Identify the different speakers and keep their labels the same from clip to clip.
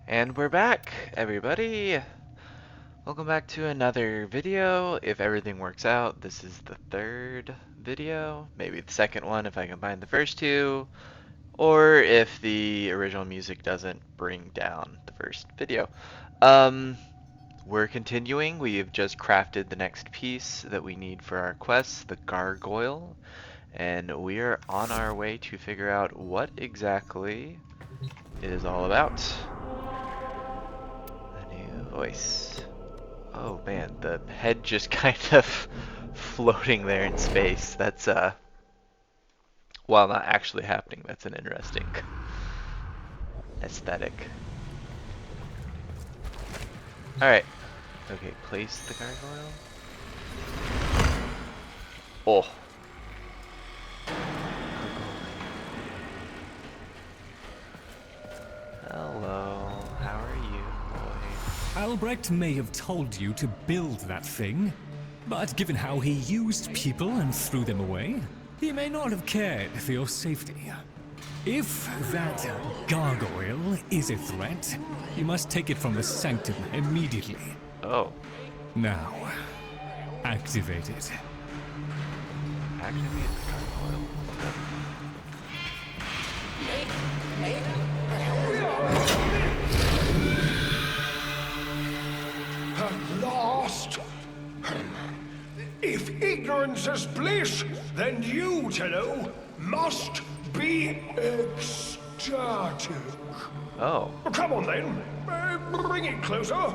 Speaker 1: And we're back, everybody! Welcome back to another video. If everything works out, this is the third video, maybe the second one if I combine the first two, or if the original music doesn't bring down the first video. We're continuing. We've just crafted the next piece that we need for our quest, the gargoyle, and we are on our way to figure out what exactly it is all about. A new voice. Oh man, the head just kind of floating there in space. That's while not actually happening, that's an interesting aesthetic. Alright. Okay, place the gargoyle. Oh. Hello, how are you, boy?
Speaker 2: Albrecht may have told you to build that thing, but given how he used people and threw them away, he may not have cared for your safety. If that gargoyle is a threat, you must take it from the sanctum immediately.
Speaker 1: Oh.
Speaker 2: Now, activate it.
Speaker 1: Activate the gargoyle.
Speaker 3: At last! If ignorance is bliss, then you, Tenno, must be ecstatic.
Speaker 1: Oh.
Speaker 3: Come on then, bring it closer.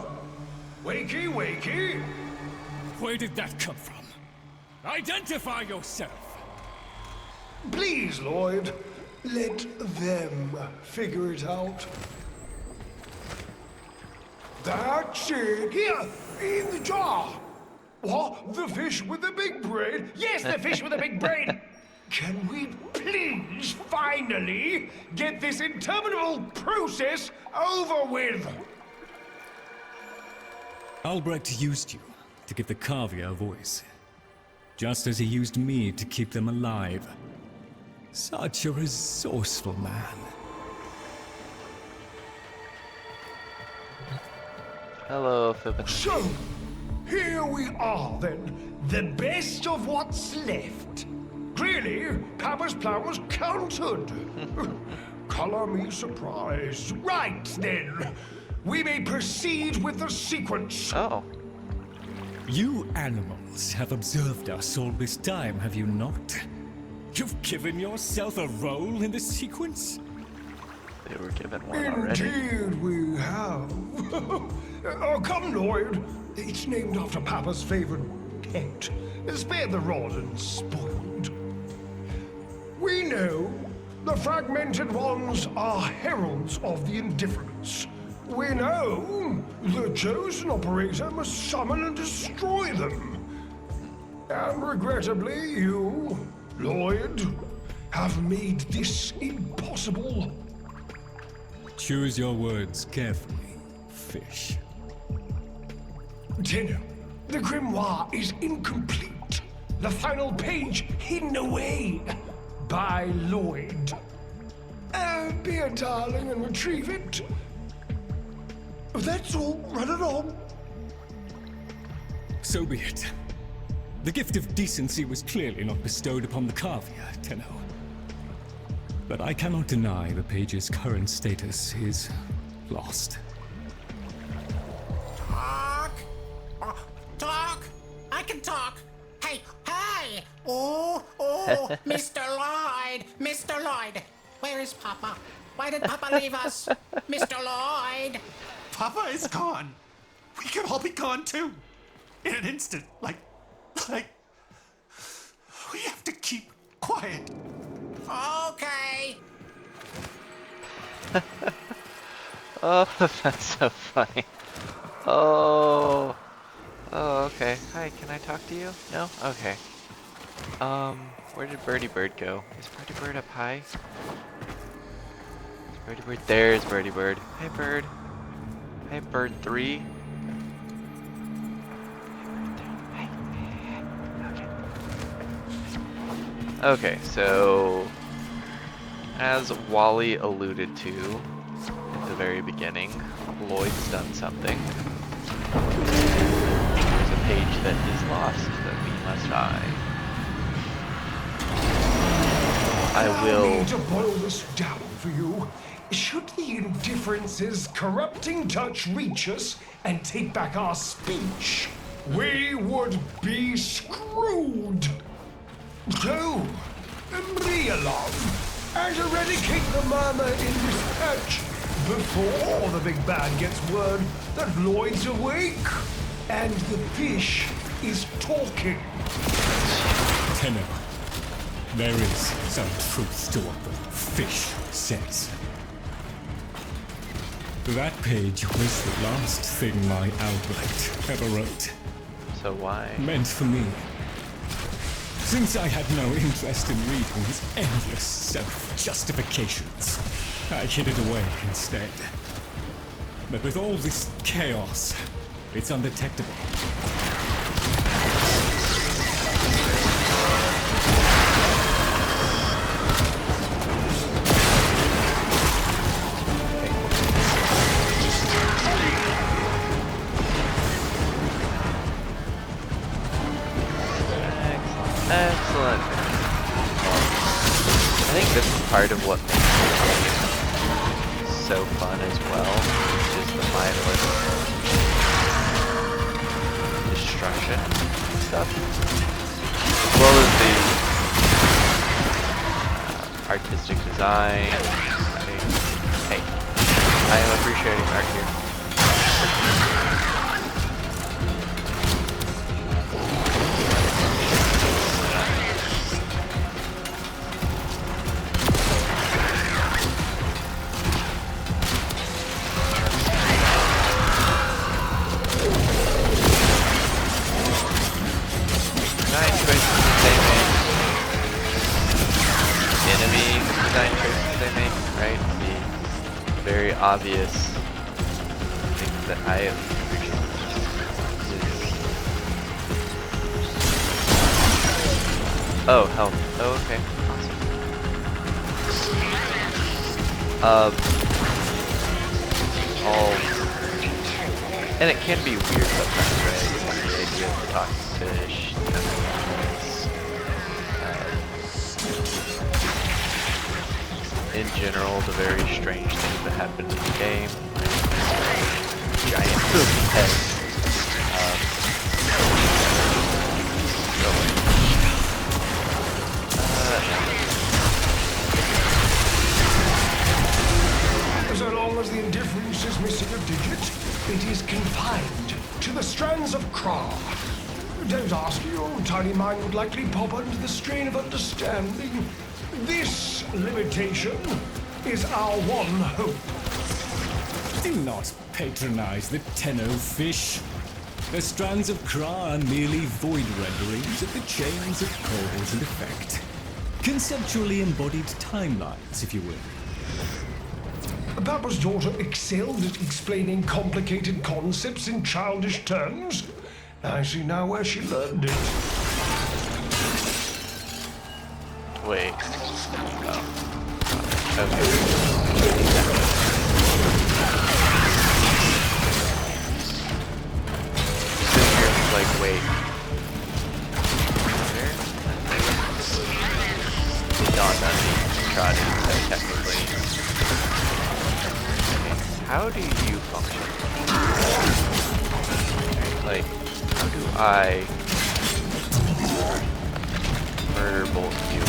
Speaker 3: Wakey, wakey.
Speaker 2: Where did that come from? Identify yourself!
Speaker 3: Please, Lloyd, let them figure it out. That's it. Here, in the jar. What? The fish with the big brain? Yes, the fish with the big brain. Can we please finally get this interminable process over with?
Speaker 2: Albrecht used you to give the Cavia a voice, just as he used me to keep them alive. Such a resourceful man.
Speaker 1: Hello, Fibbin.
Speaker 3: So, here we are then, the best of what's left. Clearly, Papa's plan was countered. Color me surprised. Right then, we may proceed with the sequence.
Speaker 1: Oh.
Speaker 2: You animals have observed us all this time, have you not? You've given yourself a role in the sequence?
Speaker 1: They were given one already.
Speaker 3: Indeed we have. Oh, come, Lloyd. It's named after Papa's favorite pet. Spare the rod and spoiled. We know the fragmented ones are heralds of the indifference. We know the chosen operator must summon and destroy them. And regrettably, you, Lloyd, have made this impossible.
Speaker 2: Choose your words carefully, fish.
Speaker 3: Tenno, the grimoire is incomplete. The final page hidden away by Lloyd. Be a darling and retrieve it. That's all. Run it on.
Speaker 2: So be it. The gift of decency was clearly not bestowed upon the Cavia, Tenno. But I cannot deny the page's current status is lost.
Speaker 4: Talk? Talk? I can talk. Hey, hey! Oh, Mr. Lloyd! Mr. Lloyd! Where is Papa? Why did Papa leave us? Mr. Lloyd!
Speaker 5: Papa is gone. We could all be gone too. In an instant. Like, we have to keep quiet.
Speaker 4: Okay.
Speaker 1: Oh, that's so funny. Oh. Oh, okay. Hi, can I talk to you? No? Okay. Where did Birdie Bird go? Is Birdie Bird up high? Is Birdie Bird? There's Birdie Bird. Hi, Bird. Hi, Bird 3. Okay, so as Wally alluded to at the very beginning. Lloyd's done something. There's a page that is lost that we must find. I will...
Speaker 3: Allow me to boil this down for you. Should the indifference's corrupting touch reach us and take back our speech, we would be screwed. So, be love, and eradicate the murmur in dispatch before the big bad gets word that Lloyd's awake and the fish is talking.
Speaker 2: Tenno, there is some truth to what the fish says. That page was the last thing my Albright ever wrote.
Speaker 1: So why?
Speaker 2: Meant for me. Since I had no interest in reading his endless self-justifications, I hid it away instead. But with all this chaos, it's undetectable.
Speaker 1: Excellent. I think this is part of what makes the game so fun as well, is the mindless destruction stuff, as well as the artistic design. Hey, I am appreciating art here. Very obvious things that I appreciate. Oh, health. Oh, okay. Awesome. And it can be weird sometimes, right? The idea of the talking fish. In general, the very strange things that happen in the game, like giant poopy heads.
Speaker 3: So long as the indifference is missing a digit, it is confined to the strands of Kra. Don't ask, your tiny mind would likely pop under the strain of understanding. This limitation is our one hope.
Speaker 2: Do not patronize the Tenno fish. The strands of Kra are merely void renderings of the chains of cause and effect. Conceptually embodied timelines, if you will.
Speaker 3: Papa's daughter excelled at explaining complicated concepts in childish terms. I see now where she learned it.
Speaker 1: Wait. Oh. Okay. Sitting here, like, wait. There? It dawned on me. Trotted, technically. Okay. How do you function? Like, how do I murder both of you?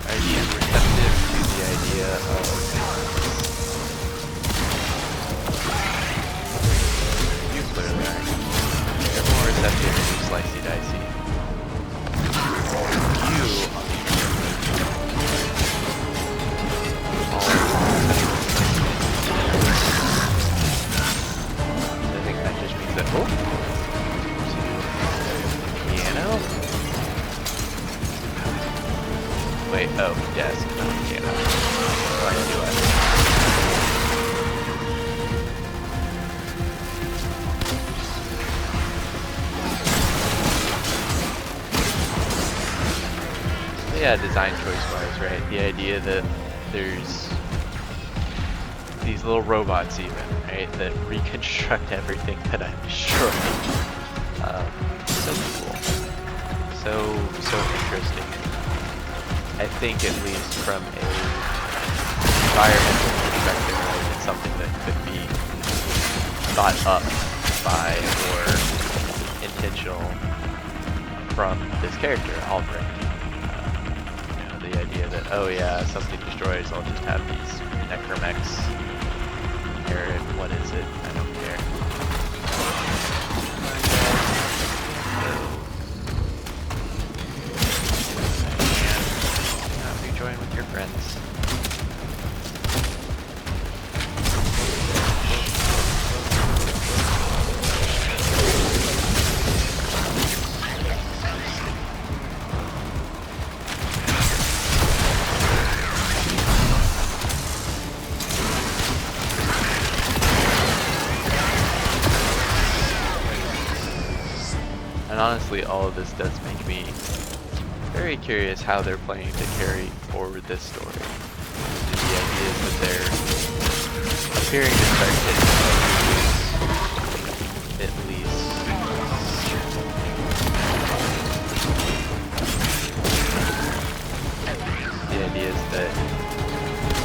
Speaker 1: Are you receptive to the idea of you clearly are. You're more receptive to slicey dicey. You I think that just means that design choice wise, right? The idea that there's these little robots even, right, that reconstruct everything that I've destroyed. So cool. So interesting. I think at least from a environmental perspective, right, it's something that could be thought up by or intentional from this character, Albrecht. You know, the idea that, oh yeah, something destroys, I'll just have these necromechs inherit, what is it? I don't care. Join with your friends. And honestly, all of this does make me very curious how they're planning to carry forward this story. The idea is that they're appearing to start hitting at least. The idea is that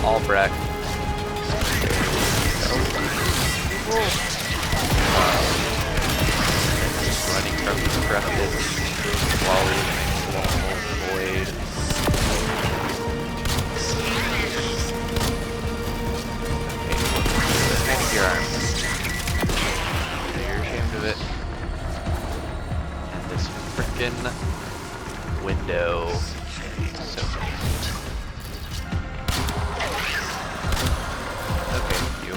Speaker 1: Albrecht running from the corrupted while leaving void. Okay, hand your arm. You're ashamed of it. And this frickin' window. So neat. Okay, you.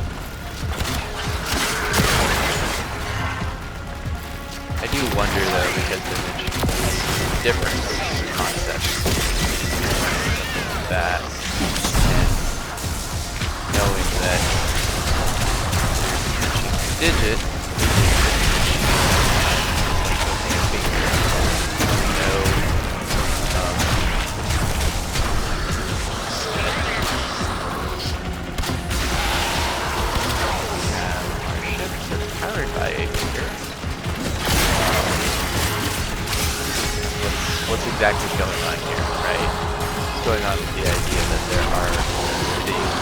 Speaker 1: I do wonder though, because the mention different concepts that, and knowing that digit our ships are powered by a finger. What's exactly going on here, right? What's going on with the idea that there are these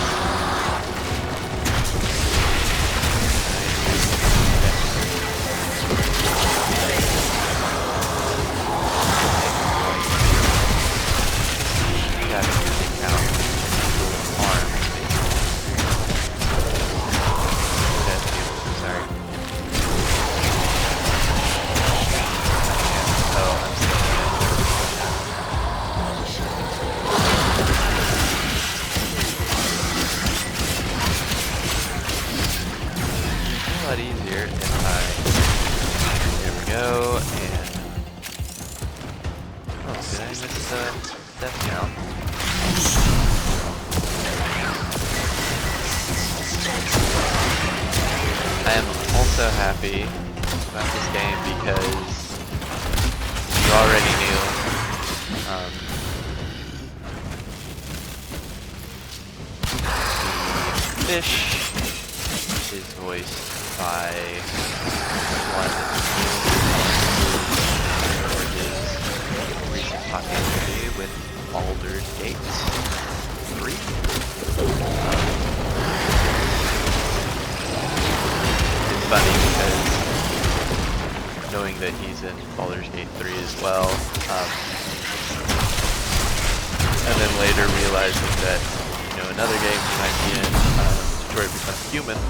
Speaker 1: easier if I, there we go, and, oh, did I miss the death count? I am also happy about this game because you already knew, the fish is voiced by one for his recent popularity with Baldur's Gate 3. It's funny because knowing that he's in Baldur's Gate 3 as well, and then later realizing that, you know, another game he might be in, Detroit Become Human,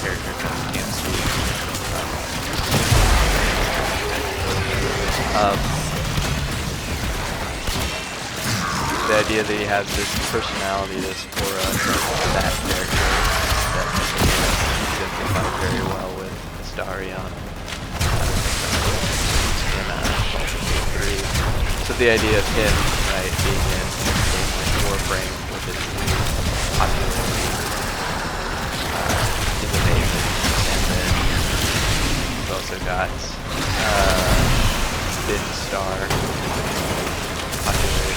Speaker 1: character can't speak. The idea that he has this personality, this aura, that character that exemplified very well with Astarion in Baldur's 3. So the idea of him, right, being in Warframe with his popularity. And then we've also got Spin Star popularity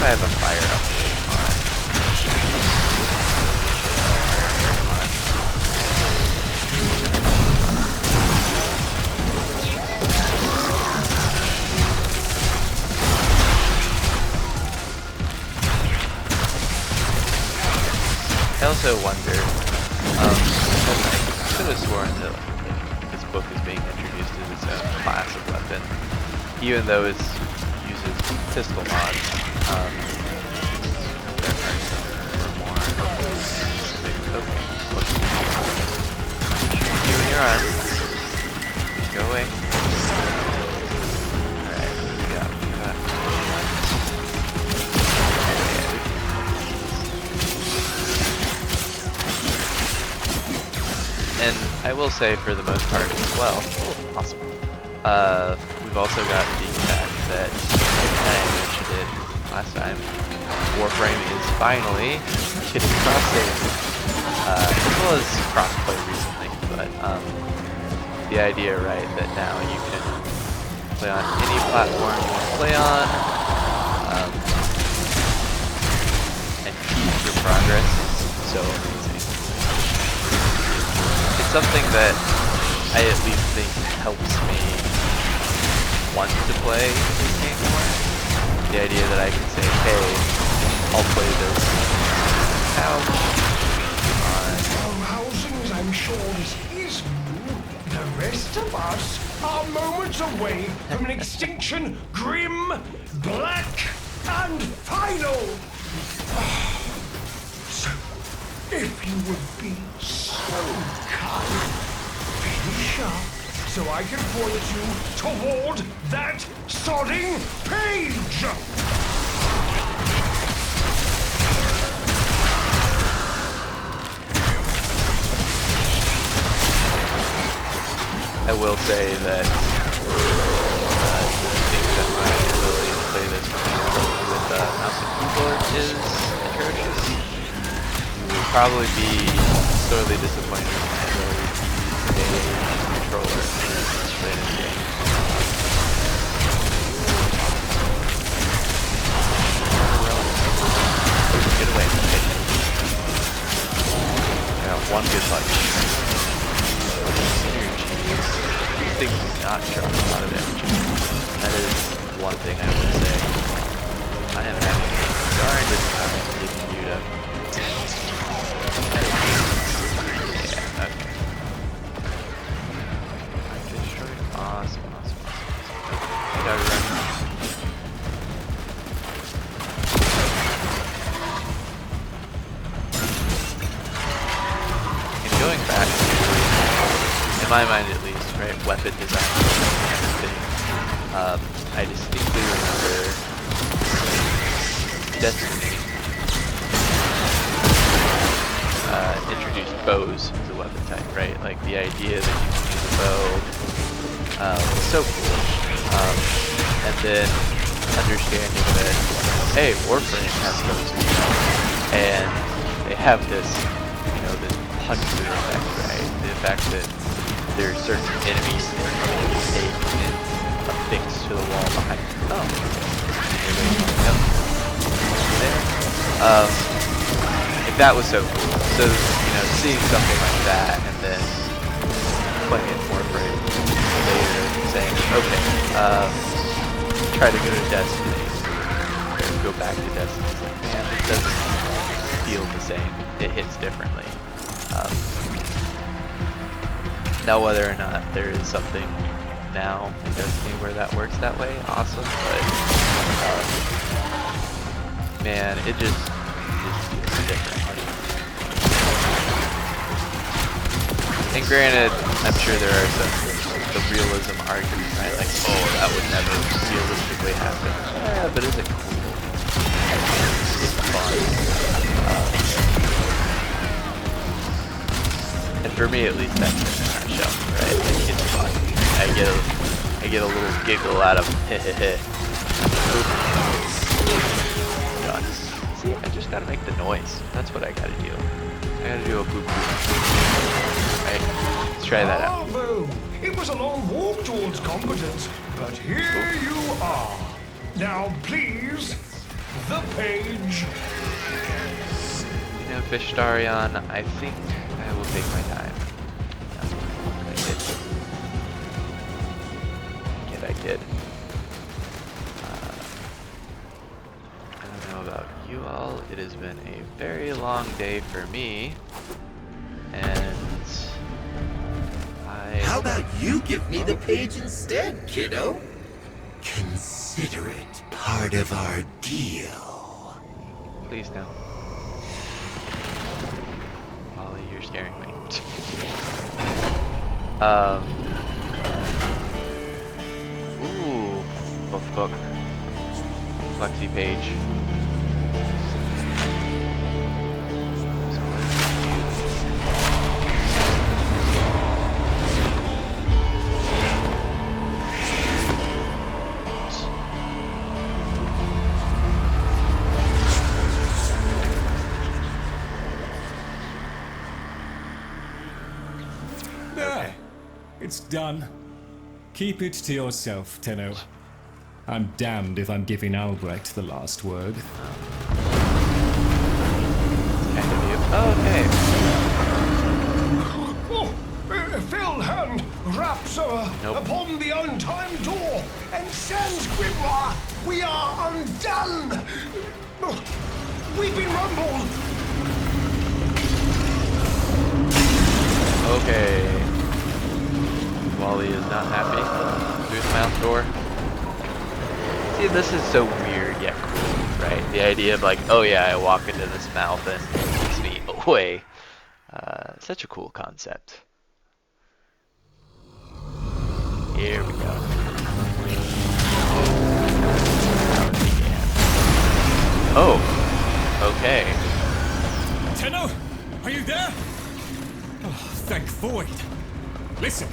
Speaker 1: I have a fire up on. I also wonder, I could have sworn that this book is being introduced as its own class of weapon, even though it uses pistol mods. There are some more specific. You and your arm. Go away. Alright, we got. And I will say, for the most part as well, awesome. We've also got the fact that, I mentioned it last time, Warframe is finally getting cross-save, as well as cross-play recently, but the idea, right, that now you can play on any platform you want to play on, and keep your progress is so amazing. It's something that I at least think helps me want to play this game more. The idea that I can say, hey, I'll play this now on.
Speaker 3: Oh, Housings, I'm sure this is new. The rest of us are moments away from an extinction grim, black, and final. So, if you would be so kind, finish up so I can point you toward that sodding page!
Speaker 1: I will say that the thing that my ability to play this with mouse and keyboard is atrocious. You will probably be sorely disappointed in my ability to use a controller to play this game. Get away. I got one good punch. These things do not drop a lot of damage. That is one thing I would say. I am having a darn good time getting you to. Yeah, okay. I destroyed. Awesome. I gotta run. And going back to, in my mind at least, right, weapon design and everything. I distinctly remember Destiny introduced bows as a weapon type, right? Like the idea that you can use a bow was so cool. And then understanding that, hey, Warframe has bows, and they have this, this puncher effect, right? The fact that there are certain enemies that you can take and affix to the wall behind you. Oh. Yep. There. Like that was so cool. So, seeing something like that and then playing it Warframe later and saying, okay, try to go to Destiny, or go back to Destiny. It's like, man, it doesn't feel the same. It hits differently. Now, whether or not there is something now in Destiny where that works that way, awesome, but man, it just feels different. And granted, I'm sure there are some the realism argument, right? Like, oh, that would never realistically happen. Yeah, but is it cool? It's fun. And for me, at least, that's in a nutshell, right? Like, it's fun. I get a little giggle out of heh. See, I just gotta make the noise. That's what I gotta do. I gotta do a boop boop. Right? Let's try that out.
Speaker 3: Bravo! It was a long walk towards competence, but here you are. Now, please, the page.
Speaker 1: You know, Fishtarion, I think I will take my time. I did. I don't know about you all. It has been a very long day for me. And
Speaker 6: How about you give me the page instead, kiddo? Consider it part of our deal.
Speaker 1: Please no. Ollie, you're scaring me. Ooh, book. Flexi page.
Speaker 2: There. It's done. Keep it to yourself, Tenno. I'm damned if I'm giving Albrecht the last word.
Speaker 1: Kind of you. Oh, okay.
Speaker 3: Oh, fell hand raps
Speaker 1: Nope.
Speaker 3: upon the untimed door, and sans grimoire, we are undone. We've been rumbled.
Speaker 1: Okay. Wally is not happy. Through the mouth door. See, this is so weird yet cool, right? The idea of like, oh yeah, I walk into this mouth and it takes me away. Such a cool concept. Here we go. Oh, okay.
Speaker 2: Tenno, are you there? Oh, thank Void. Listen,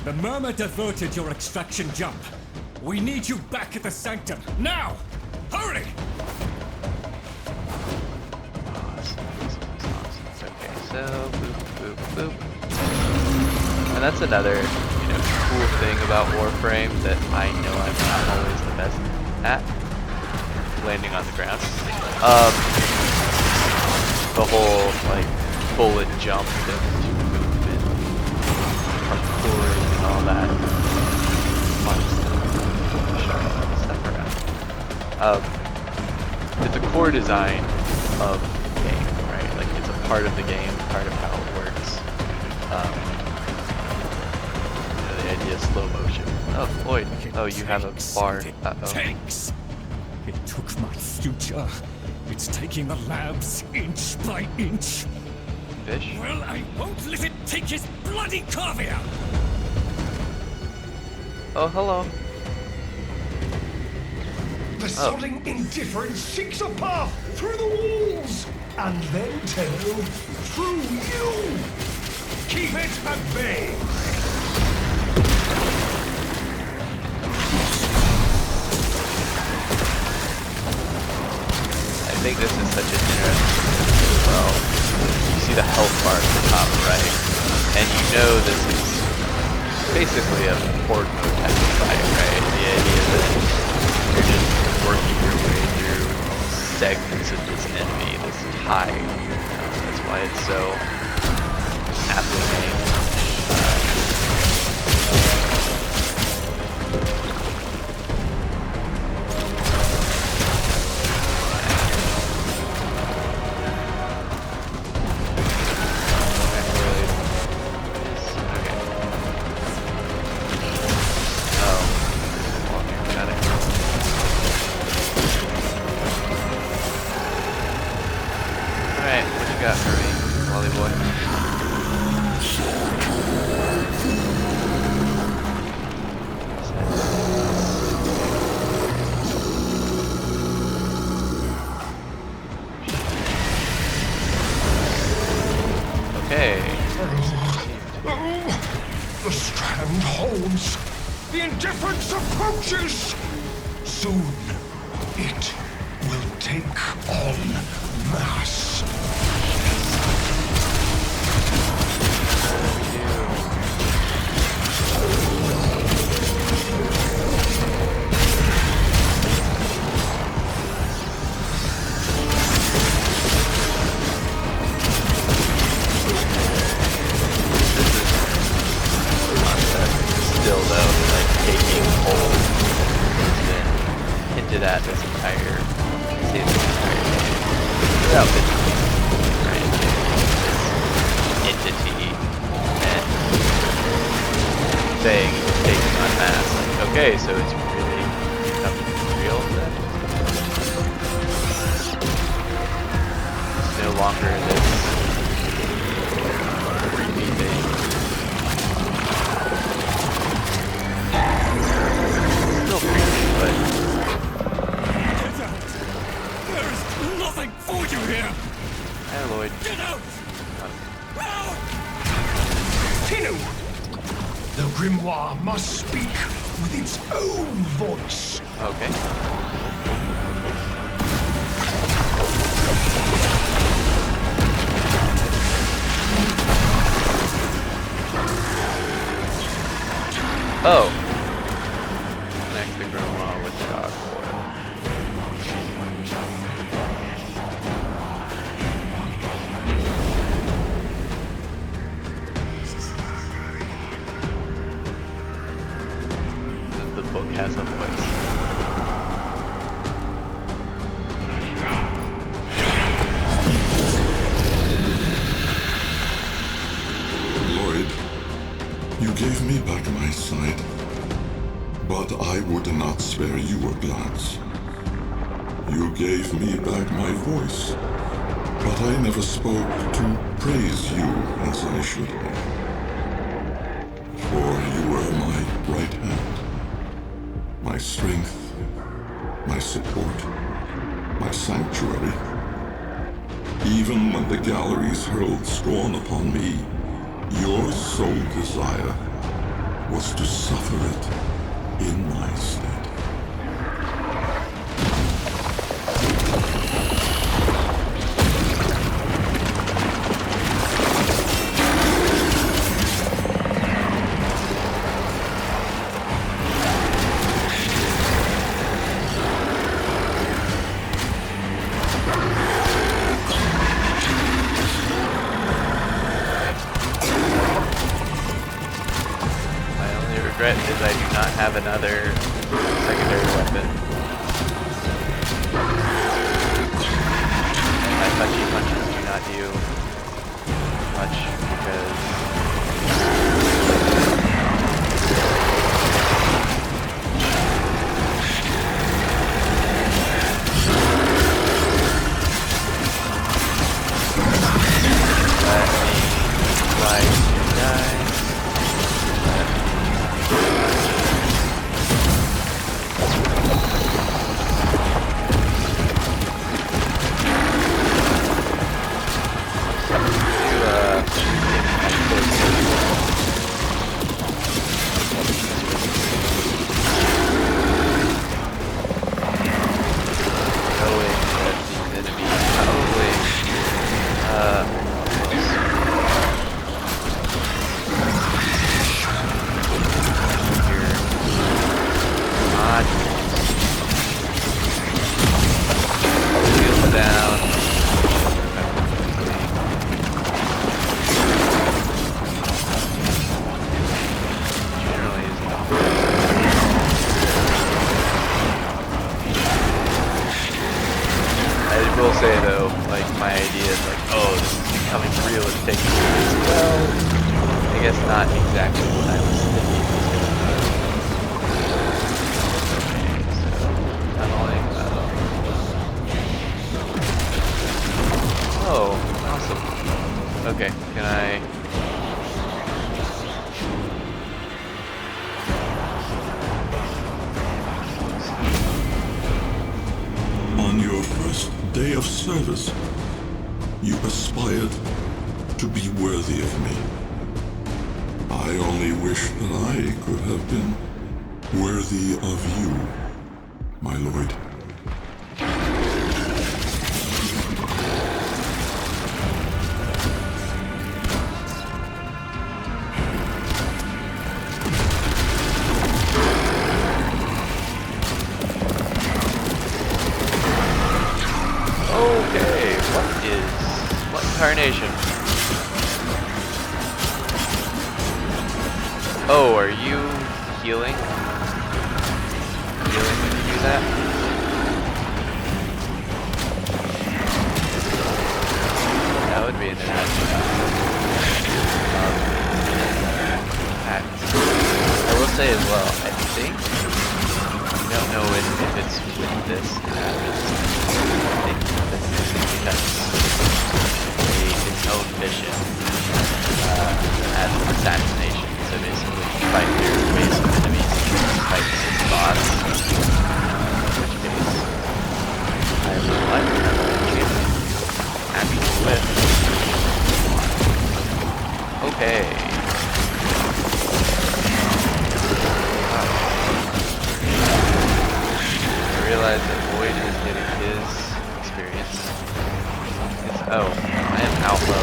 Speaker 2: the Murmur diverted your extraction jump. We need you back at the Sanctum, now! Hurry!
Speaker 1: Awesome. Okay, so boop, boop. And that's another, cool thing about Warframe that I know I'm not always the best at. Landing on the ground. The whole, bullet jump and movement, parkouring and all that fun stuff around. It's a core design of the game, right? Like, it's a part of the game, part of how it works. The idea of slow motion. Oh, Lloyd. Oh, you have a bar. Uh-oh.
Speaker 2: Tanks! It took my future. It's taking the labs inch by inch.
Speaker 1: Fish?
Speaker 2: Well, I won't let it take his bloody caviar!
Speaker 1: Oh, hello.
Speaker 3: The sodding indifference seeks a path through the walls, and then Tenno, through you. Keep it at bay.
Speaker 1: I think this is such an interesting thing as well. You see the health bar at the top right, and you know this is basically a horde mode type of fight, right? The idea that you're just working your way through segments of this enemy, this tide. That's why it's so aptly named.
Speaker 3: The strand holds. The indifference approaches. Soon, it will take on mass.
Speaker 1: that this entire without trying to entity and saying it's taking on mass. Like, okay, so it's really becoming real then? It's no longer this creepy thing. Still creepy, but
Speaker 2: Get out! There's nothing for you here!
Speaker 1: hey, Lloyd.
Speaker 2: Get out! Out!
Speaker 3: Tinu! The grimoire must speak with its own voice.
Speaker 1: Okay. Oh. Connect the grimoire with the dog oil. The book has a voice.
Speaker 7: Lloyd, you gave me back my sight, but I would not spare you a glance. You gave me back my voice, but I never spoke to praise you as I should have. For you were my right hand, my strength, my support, my sanctuary. Even when the galleries hurled scorn upon me, your sole desire was to suffer it in my stead.
Speaker 1: Regret is I do not have another secondary weapon. And my touchy punches do not do much because let me slide you guys. will say though, like my idea is like, oh, this is becoming real, it's taking place. Well, I guess not exactly what I was thinking. Okay, so tunneling. Oh, awesome. Okay, can I?
Speaker 7: On your first day of service, you aspired to be worthy of me. I only wish that I could have been worthy of you, my lord.
Speaker 1: Okay, what incarnation? Oh, are you healing? Healing when you do that? its own mission as assassination. So basically, you fight your base of enemies, fight this boss, which base I would like to have actual with. Okay. I realize that Void is getting his experience. Oh, I am Alpha.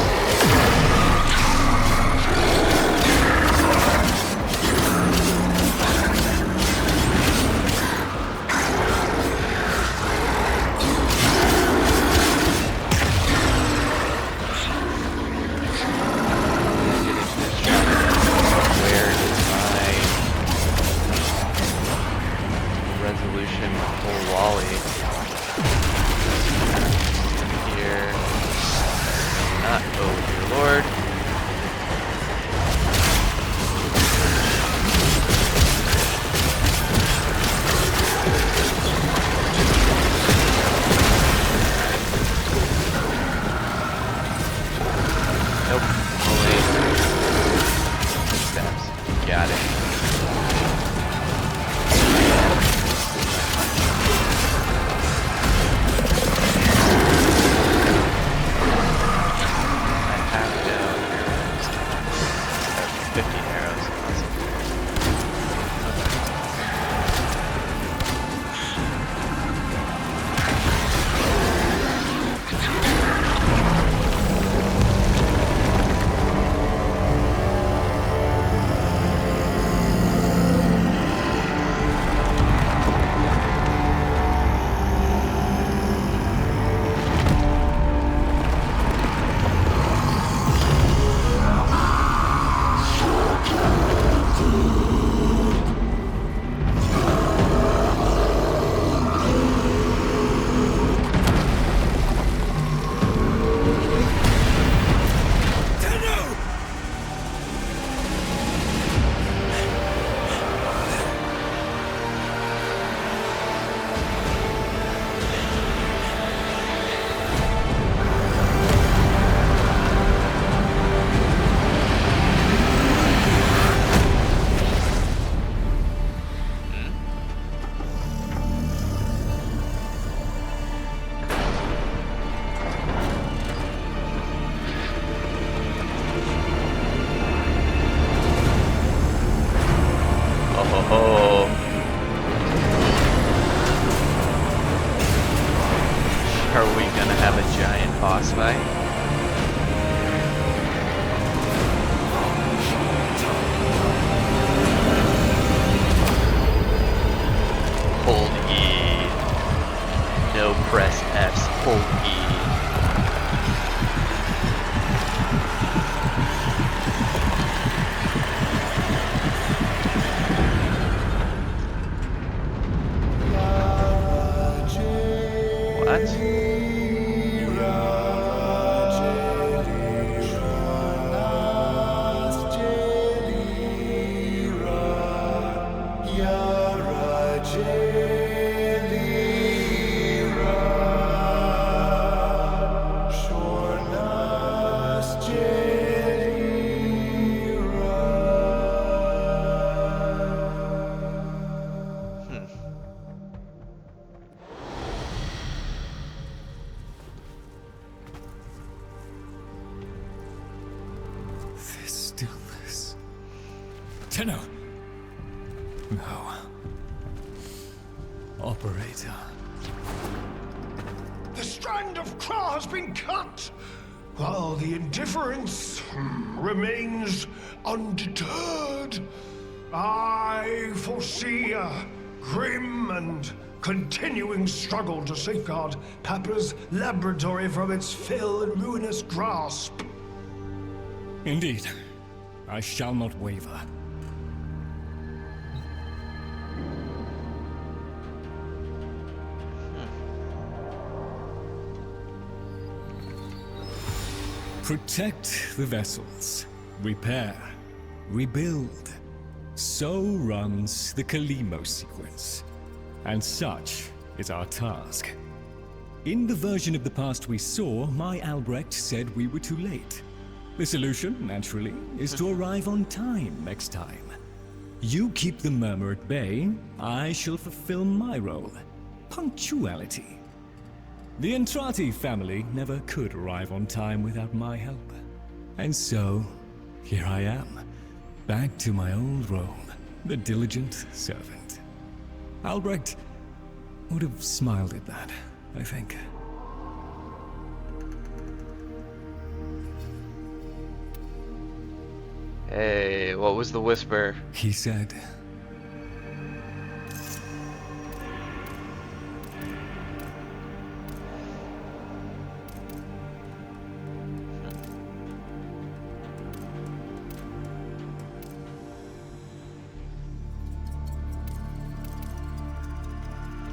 Speaker 1: Where is my resolution full Wally? Here. Not, oh dear lord. Nope. Only steps. Got it. Are we gonna have a giant boss fight? Hold E. No press F's. Hold E. What?
Speaker 2: Stillness. Tenno! No. Operator.
Speaker 3: The strand of claw has been cut, while the indifference remains undeterred. I foresee a grim and continuing struggle to safeguard Papa's laboratory from its fell and ruinous grasp.
Speaker 2: Indeed. I shall not waver. Protect the vessels. Repair. Rebuild. So runs the Kalimo sequence. And such is our task. In the version of the past we saw, my Albrecht said we were too late. The solution, naturally, is to arrive on time next time. You keep the murmur at bay, I shall fulfill my role. Punctuality. The Entrati family never could arrive on time without my help. And so, here I am, back to my old role, the diligent servant. Albrecht would have smiled at that, I think.
Speaker 1: Hey, what was the whisper?
Speaker 2: He said,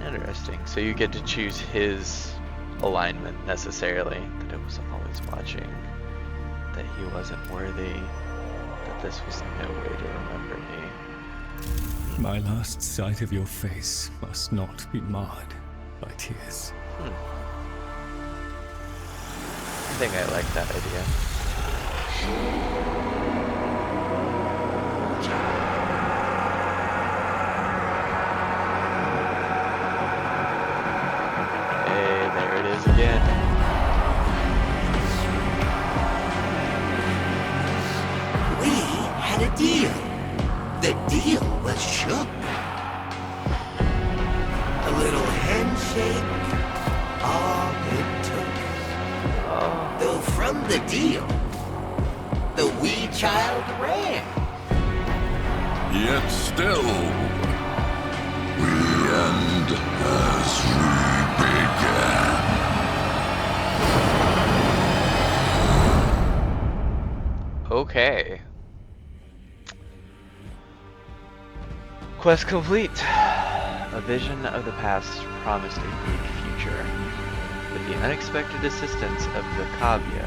Speaker 1: Interesting. So you get to choose his alignment necessarily. That it was always watching. That he wasn't worthy. That this was no way to remember me.
Speaker 2: my last sight of your face must not be marred by tears.
Speaker 1: I think I like that idea. Hey, there it is again.
Speaker 6: We had a deal. The deal was shook. A little handshake, all it took. Though from the deal, the wee child ran.
Speaker 7: Yet still, we end as we began.
Speaker 1: Okay. Quest complete. A vision of the past promised a bleak future. But the unexpected assistance of the Kavya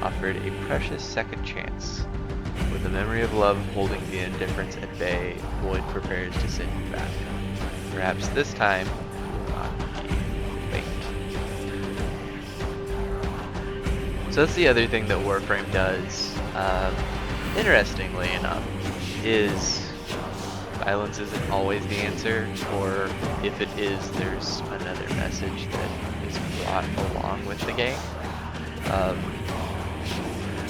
Speaker 1: offered a precious second chance. With the memory of love holding the indifference at bay, Lloyd prepares to send you back. Perhaps this time will not be late. So that's the other thing that Warframe does, interestingly enough, is violence isn't always the answer, or if it is, there's another message that is brought along with the game.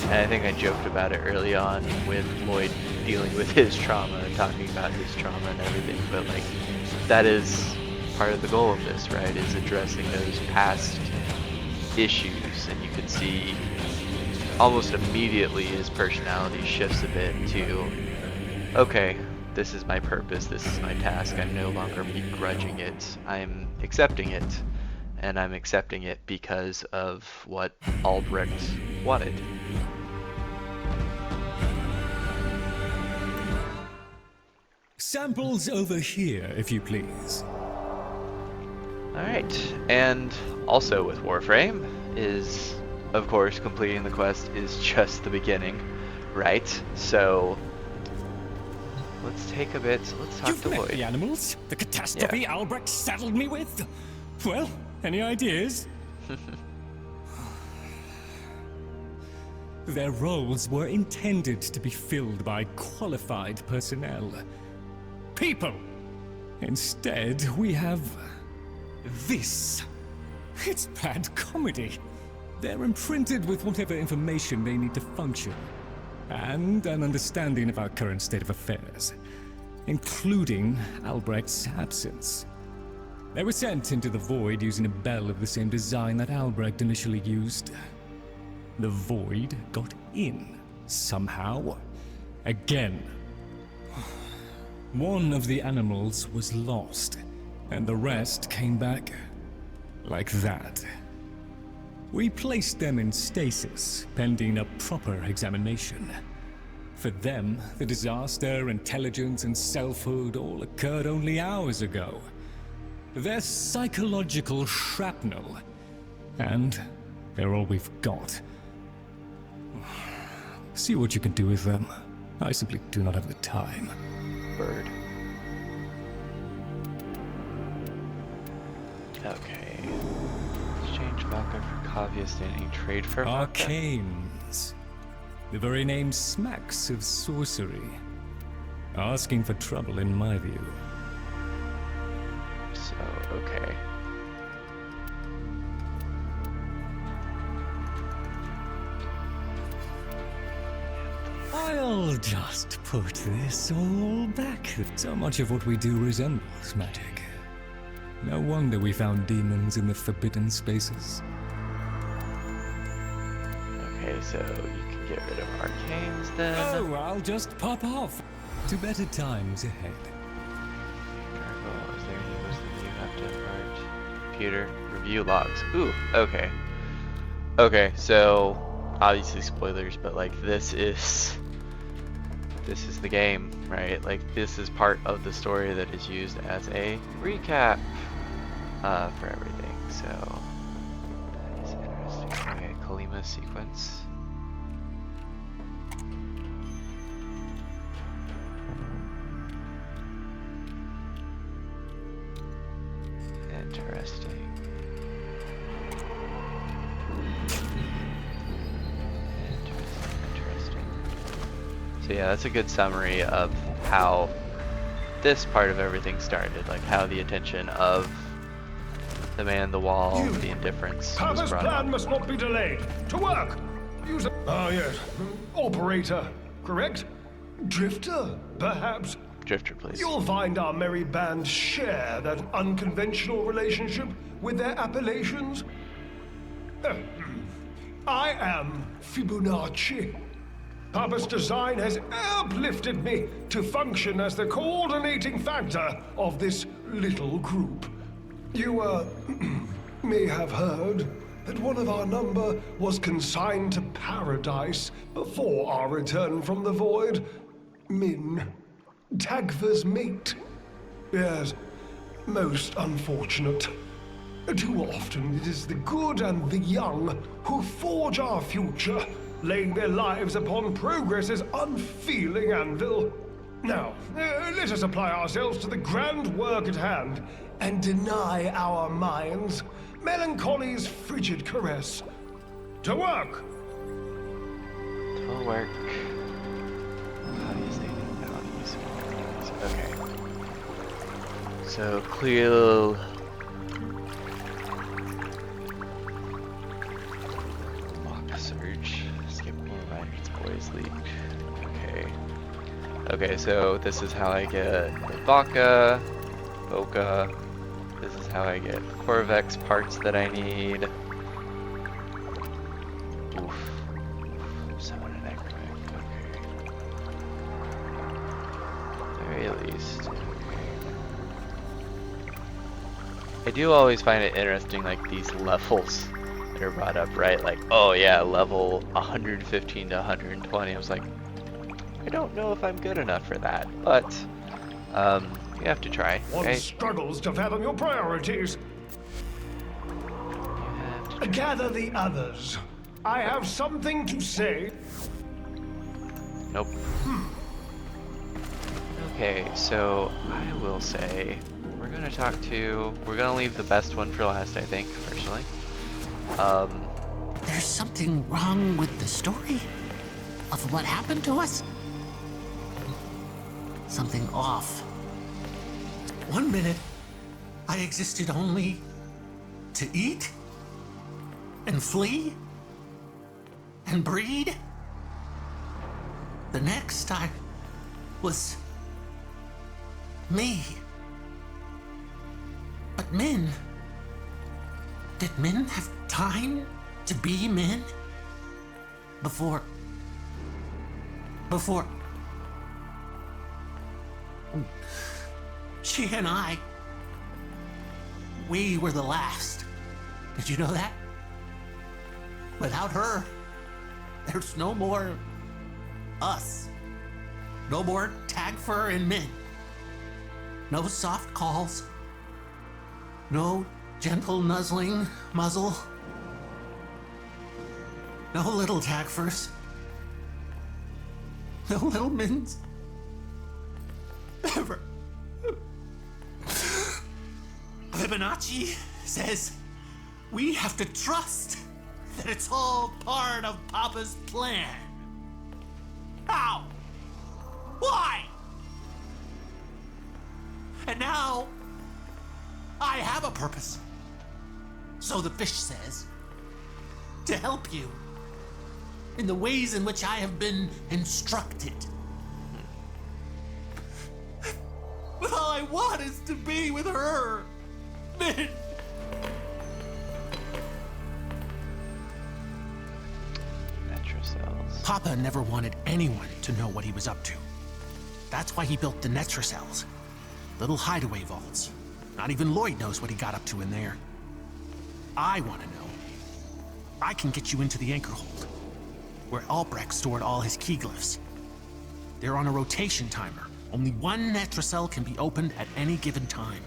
Speaker 1: And I think I joked about it early on with Lloyd dealing with his trauma, talking about his trauma and everything, but like, that is part of the goal of this, right, is addressing those past issues, and you can see almost immediately his personality shifts a bit to, okay, this is my purpose, this is my task, I'm no longer begrudging it, I'm accepting it, and I'm accepting it because of what Albrecht wanted.
Speaker 2: Samples over here, if you please.
Speaker 1: Alright, and also with Warframe is, of course, completing the quest is just the beginning, right? So let's take a bit, let's talk
Speaker 2: You've
Speaker 1: to
Speaker 2: met
Speaker 1: Lloyd.
Speaker 2: the animals? The catastrophe Albrecht saddled me with? Well, any ideas? Their roles were intended to be filled by qualified personnel. People! Instead, we have this. It's bad comedy. They're imprinted with whatever information they need to function, and an understanding of our current state of affairs, including Albrecht's absence. They were sent into the void using a bell of the same design that Albrecht initially used. The void got in, somehow. Again. One of the animals was lost, and the rest came back like that. We placed them in stasis, pending a proper examination. For them, the disaster, intelligence, and selfhood all occurred only hours ago. They're psychological shrapnel, and they're all we've got. See what you can do with them. I simply do not have the time.
Speaker 1: Bird. Okay. Exchange vodka for coffee, standing trade for vodka.
Speaker 2: Arcanes. The very name smacks of sorcery. Asking for trouble, in my view.
Speaker 1: So, okay.
Speaker 2: I'll just put this all back. So much of what we do resembles magic. No wonder we found demons in the forbidden spaces.
Speaker 1: Okay, so you can get rid of arcanes then.
Speaker 2: Oh, I'll just pop off to better times ahead.
Speaker 1: Gargoyle, is there any wisdom you have to impart? Computer, review logs. Ooh, okay. Okay, so obviously spoilers, but like this is the game, right? Like this is part of the story that is used as a recap for everything. So that is interesting. Okay, Kalima sequence. Interesting. Interesting. So yeah, that's a good summary of how this part of everything started, like how the attention of the man, the wall, the indifference was
Speaker 3: Papa's
Speaker 1: brought
Speaker 3: plan
Speaker 1: up.
Speaker 3: must not be delayed. To work! Use a... Ah, yes. Operator, correct? Drifter, perhaps?
Speaker 1: Drifter, please.
Speaker 3: You'll find our merry band share that unconventional relationship with their appellations. I am Fibonacci. Papa's design has uplifted me to function as the coordinating factor of this little group. You, may have heard that one of our number was consigned to paradise before our return from the void. Min, Tagfa's mate. Yes, most unfortunate. Too often it is the good and the young who forge our future, laying their lives upon progress's unfeeling anvil. Now, let us apply ourselves to the grand work at hand and deny our minds melancholy's frigid caress. To work!
Speaker 1: To work. Obviously, okay. So clear. Mock search. Skip more miners, boys leak. Okay. Okay, so this is how I get vodka, Boca. This is how I get Corvex parts that I need. Oof. Summon an necromancer. Okay. At very least. Okay. I do always find it interesting, like these levels that are brought up, right? Like, oh yeah, level 115 to 120. I was like, I don't know if I'm good enough for that, but you have to try.
Speaker 3: One
Speaker 1: Okay?
Speaker 3: struggles to fathom your priorities.
Speaker 1: You have to try.
Speaker 3: Gather the others. I have something to say.
Speaker 1: Nope. Okay, so I will say we're gonna leave the best one for last, I think, personally.
Speaker 4: There's something wrong with the story of what happened to us? Something off. 1 minute, I existed only to eat and flee and breed. The next, I was me. But Min, did Min have time to be Min? Before... She and I, we were the last. Did you know that? Without her, there's no more us. No more Tagfer and Min. No soft calls. No gentle nuzzling muzzle. No little Tagfers. No little Mins. Ever. Fibonacci
Speaker 5: says we have to trust that it's all part of Papa's plan. How? Why? And now, I have a purpose. So the fish says, to help you in the ways in which I have been instructed. But all I want is to be with her. Min.
Speaker 1: Netrocells.
Speaker 4: Papa never wanted anyone to know what he was up to. That's why he built the Netrocells. Little hideaway vaults. Not even Lloyd knows what he got up to in there. I want to know. I can get you into the anchor hold, where Albrecht stored all his key glyphs. They're on a rotation timer. Only one Netrocell can be opened at any given time.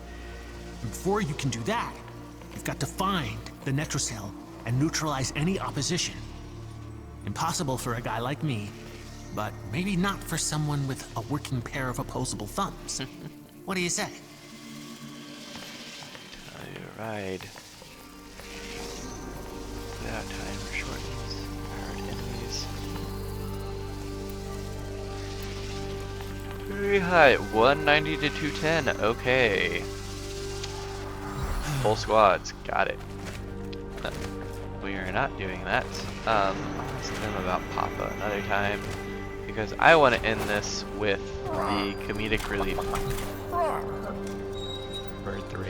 Speaker 4: And before you can do that, you've got to find the Netrocell and neutralize any opposition. Impossible for a guy like me, but maybe not for someone with a working pair of opposable thumbs. What do you say?
Speaker 1: Alright. Without timer shortens. Hard enemies. Very high. 190 to 210. Okay. Full squads. Got it. We are not doing that. I'll ask them about Papa another time, because I want to end this with the comedic relief. Bird 3.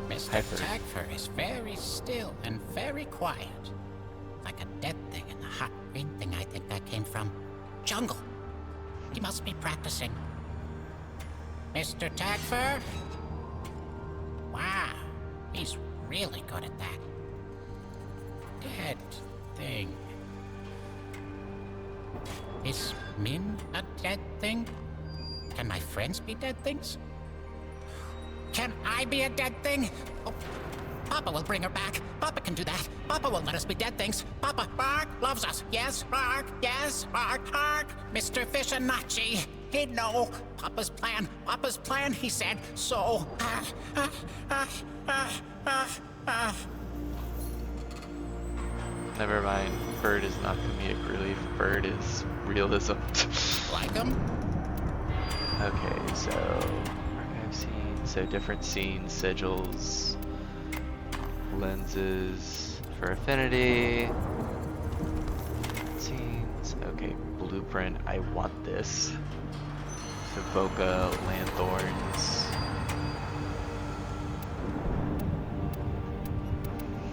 Speaker 8: Mr.
Speaker 1: Hi, Bird.
Speaker 8: Tagfer is very still and very quiet. Like a dead thing in the hot green thing I think that came from. Jungle. He must be practicing. Mr. Tagfer? Wow, he's really good at that. Dead thing. Is Min a dead thing? Can my friends be dead things? Can I be a dead thing? Oh, Papa will bring her back. Papa can do that. Papa won't let us be dead things. Papa, bark, loves us. Yes, bark, yes, bark, bark. Mr. Fishanachi, he'd know. Papa's plan, he said. So,
Speaker 1: Never mind. Bird is not comedic relief. Bird is realism.
Speaker 8: like him?
Speaker 1: Okay, so archive scenes, so different scenes, sigils, lenses for affinity, scenes. Okay, blueprint. I want this. So Boca, Lanthorns.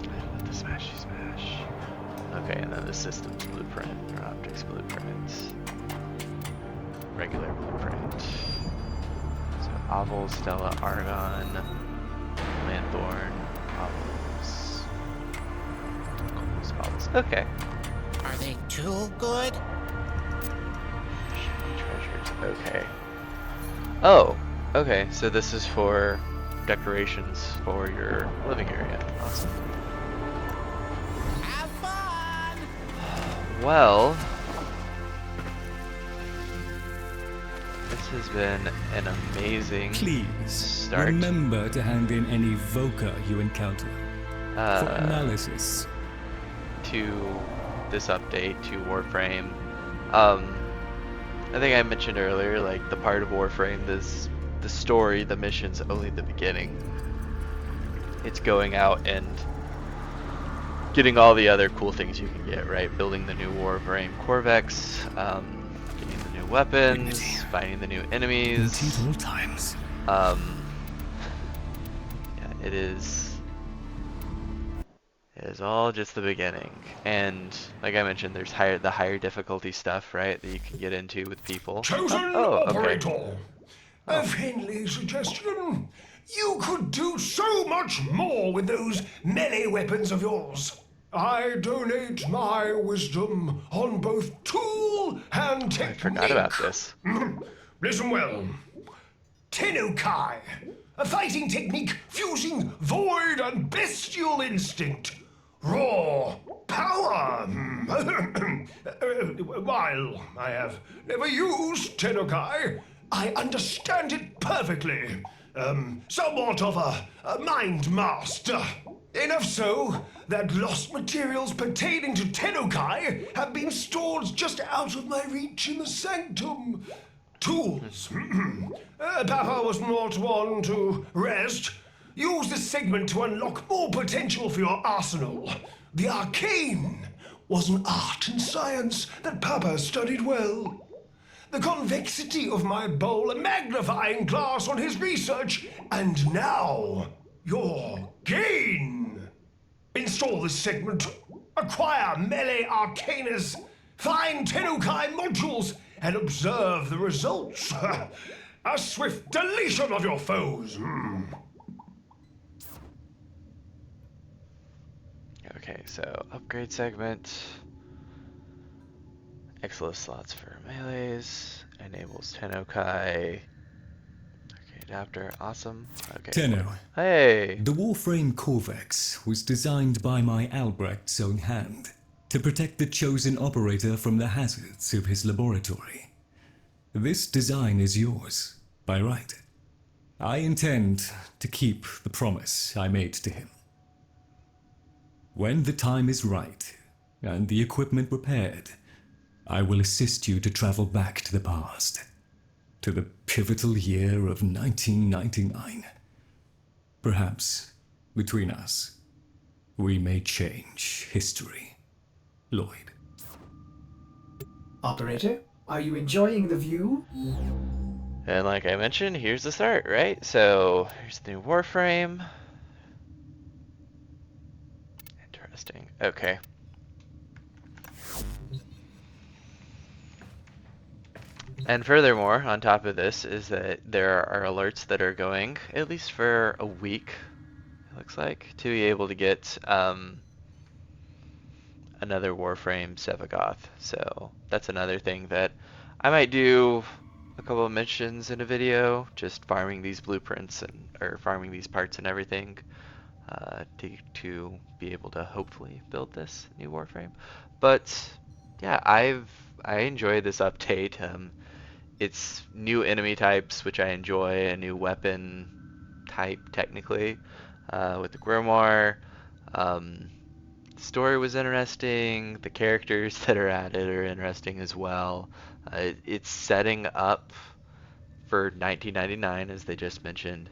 Speaker 1: I want the smashy smash. Okay, and then the systems blueprint, or optics blueprint. Regular blueprint. So Oval, Stella, Argon, Lanthorn, Ovals. Ovals. Okay.
Speaker 8: Are they too good?
Speaker 1: Shiny treasures. Okay. Oh, okay. So this is for decorations for your living area. Awesome.
Speaker 8: Have fun!
Speaker 1: Well, this has been an amazing
Speaker 2: Please
Speaker 1: start.
Speaker 2: remember to hand in any Voca you encounter for analysis.
Speaker 1: To this update to Warframe. I think I mentioned earlier, like, the part of Warframe, this the story, the mission's only the beginning. It's going out and getting all the other cool things you can get, right? Building the new Warframe Corvex, getting the new weapons, finding the new enemies.
Speaker 2: At all times.
Speaker 1: Yeah, it is all just the beginning. And like I mentioned, there's the higher difficulty stuff, right, that you can get into with people.
Speaker 3: Chosen
Speaker 1: Oh, okay.
Speaker 3: operator. A friendly suggestion. You could do so much more with those melee weapons of yours. I donate my wisdom on both tool and technique.
Speaker 1: I forgot about this.
Speaker 3: Listen well. Tenukai, a fighting technique fusing void and bestial instinct. Raw power. While I have never used Tenukai, I understand it perfectly. somewhat of a mind master. Enough so that lost materials pertaining to Tenukai have been stored just out of my reach in the sanctum. Tools. Papa was not one to rest. Use this segment to unlock more potential for your arsenal. The arcane was an art and science that Papa studied well. The convexity of my bowl a magnifying glass on his research, and now your gain. Install this segment, acquire melee arcanas, find Tenukai modules, and observe the results. A swift deletion of your foes.
Speaker 1: Okay, so upgrade segment. Exilo slots for melees. Enables Tenukai. Okay, adapter. Awesome. Okay.
Speaker 2: Tenno,
Speaker 1: Hey!
Speaker 2: the Warframe Corvex was designed by my Albrecht's own hand to protect the chosen operator from the hazards of his laboratory. This design is yours, by right. I intend to keep the promise I made to him. When the time is right, and the equipment repaired, I will assist you to travel back to the past, to the pivotal year of 1999. Perhaps, between us, we may change history. Lloyd.
Speaker 9: Operator, are you enjoying the view?
Speaker 1: And like I mentioned, here's the start, right? So, here's the new Warframe. Interesting. Okay. And furthermore, on top of this, is that there are alerts that are going, at least for a week, it looks like, to be able to get another Warframe Sevagoth. So that's another thing that I might do a couple of missions in a video, just farming these blueprints or farming these parts and everything to be able to hopefully build this new Warframe. But yeah, I enjoy this update. It's new enemy types, which I enjoy, a new weapon type technically with the Grimoire. The story was interesting. The characters that are added are interesting as well. It's setting up for 1999, as they just mentioned.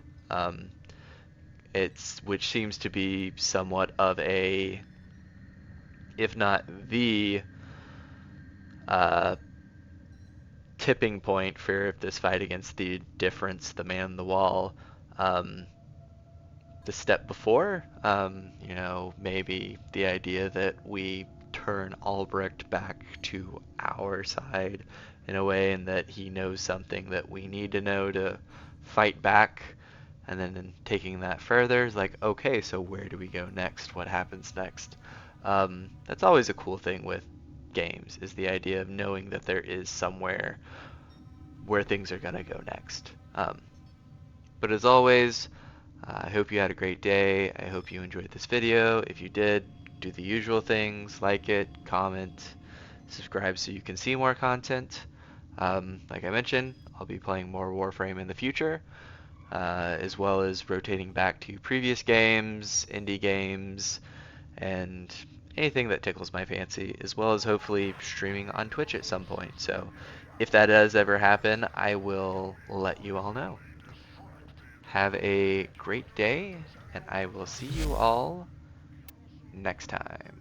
Speaker 1: Which seems to be somewhat of a, if not the tipping point for this fight against the difference, the man in the wall. The step before, you know, maybe the idea that we turn Albrecht back to our side in a way, and that he knows something that we need to know to fight back, and then taking that further is like, okay, so where do we go next? What happens next? That's always a cool thing with games, is the idea of knowing that there is somewhere where things are gonna go next. But as always, I hope you had a great day. I hope you enjoyed this video. If you did, do the usual things: like it, comment, subscribe so you can see more content. Like I mentioned, I'll be playing more Warframe in the future, as well as rotating back to previous games, indie games, and anything that tickles my fancy, as well as hopefully streaming on Twitch at some point. So if that does ever happen, I will let you all know. Have a great day, and I will see you all next time.